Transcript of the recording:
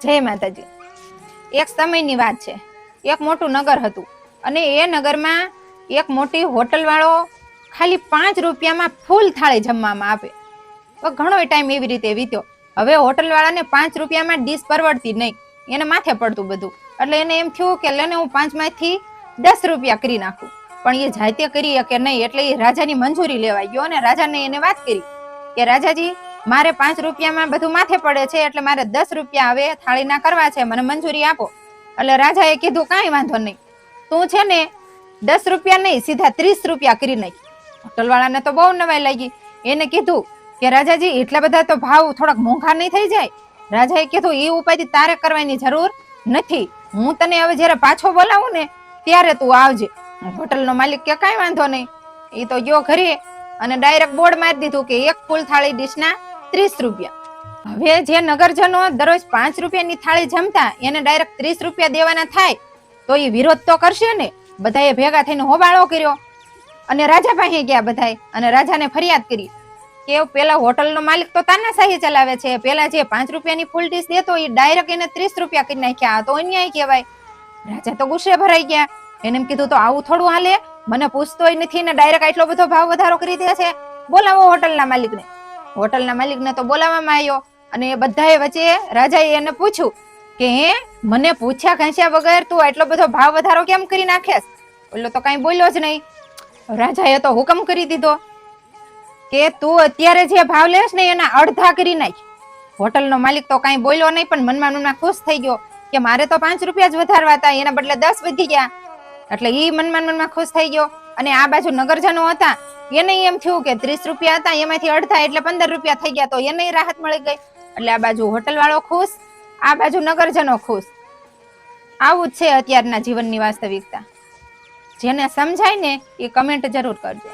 જય માતાજી. એક સમયની વાત છે. એક મોટું નગર હતું અને એ નગરમાં એક મોટી હોટલ વાળો ખાલી 5 રૂપિયામાં ફૂલ થાળી જમવામાં આપે. ઘણો ટાઈમ એવી રીતે વીત્યો. હવે હોટલ વાળાને 5 રૂપિયામાં ડીશ પરવડતી નહીં, એને માથે પડતું બધું. એટલે એને એમ થયું કે લેને હું 5 માંથી 10 રૂપિયા કરી નાખું. પણ એ જાતે કરી કે નહીં, એટલે એ રાજાની મંજૂરી લેવા ગયો અને રાજાને એને વાત કરી કે રાજાજી, મારે 5 રૂપિયામાં બધું માથે પડે છે, એટલે મારે 10 રૂપિયા હવે થાળીના કરવા છે, મને મંજૂરી આપો. એટલે રાજાએ કીધું કાંઈ વાંધો નહીં, તું છે ને 10 રૂપિયા નહીં, સીધા 30 રૂપિયા કરી નાખી. હોટલ વાળાને તો બહુ નવાઈ લાગી. એને કીધું કે રાજાજી, એટલા બધા તો ભાવ થોડાક મોંઘા નહીં થઈ જાય? રાજાએ કીધું એ ઉપાય તારે કરવાની જરૂર નથી, હું તને હવે જયારે પાછો બોલાવું ને ત્યારે તું આવજે. હોટલનો માલિક કે કાંઈ વાંધો નહીં. એ તો ગયો ઘરે અને ડાયરેક્ટ બોર્ડ મારી દીધું કે એક ફૂલ થાળી ડીશના 30 રૂપિયા. હવે જે નગરજનો દરરોજ 5 રૂપિયાની થાળી જમતા એને ડાયરેક્ટ 30 રૂપિયા દેવાના થાય તો એ વિરોધ તો કરશે ને. બધાએ ભેગા થઈને હોબાળો કર્યો અને રાજા પાસે ગયા બધાએ અને રાજાને ફરિયાદ કરી કે પેલા હોટલનો માલિક તો તાનાશાહી ચલાવે છે, પેલા જે 5 રૂપિયાની ફૂલ ડીશ દેતો એ ડાયરેક્ટ એને 30 રૂપિયા કરી નાખ્યા, તો અન્યાય કહેવાય. રાજા તો ગુસ્સે ભરાઈ ગયા. એને એમ કીધું તો આવું થોડું હાલે, મને પૂછતોય નથી ને ડાયરેક્ટ આટલો બધો ભાવ વધારો કરી દે છે, બોલાવો હોટલના માલિકને. હોટલના માલિકને તો બોલાવવામાં આવ્યો અને એ બધાએ વચ્ચે રાજાએ એને પૂછ્યું કે હે, મને પૂછ્યા ઘાંસ્યા વગર તું આટલો બધો ભાવ વધારો કેમ કરી નાખેસ? એટલે તો કઈ બોલ્યો જ નહીં. રાજાએ તો હુકમ કરી દીધો કે તું અત્યારે જે ભાવ લેશ ને એના અડધા કરી નાખ. હોટલનો માલિક તો કઈ બોલ્યો નહીં, પણ મનમાં ખુશ થઈ ગયો કે મારે તો 5 રૂપિયા જ વધારવા હતા, એના બદલે 10 વધી ગયા. એટલે એ મનમાં ખુશ થઈ ગયો. અને આ બાજુ નગરજનો હતા એને એમ થયું કે 30 રૂપિયા હતા એમાંથી અડધા એટલે 15 રૂપિયા થઈ ગયા, તો એને રાહત મળી ગઈ. એટલે આ બાજુ હોટલ વાળો ખુશ, આ બાજુ નગરજનો ખુશ. આવું જ છે અત્યારના જીવનની વાસ્તવિકતા. જેને સમજાય ને એ કમેન્ટ જરૂર કરજો.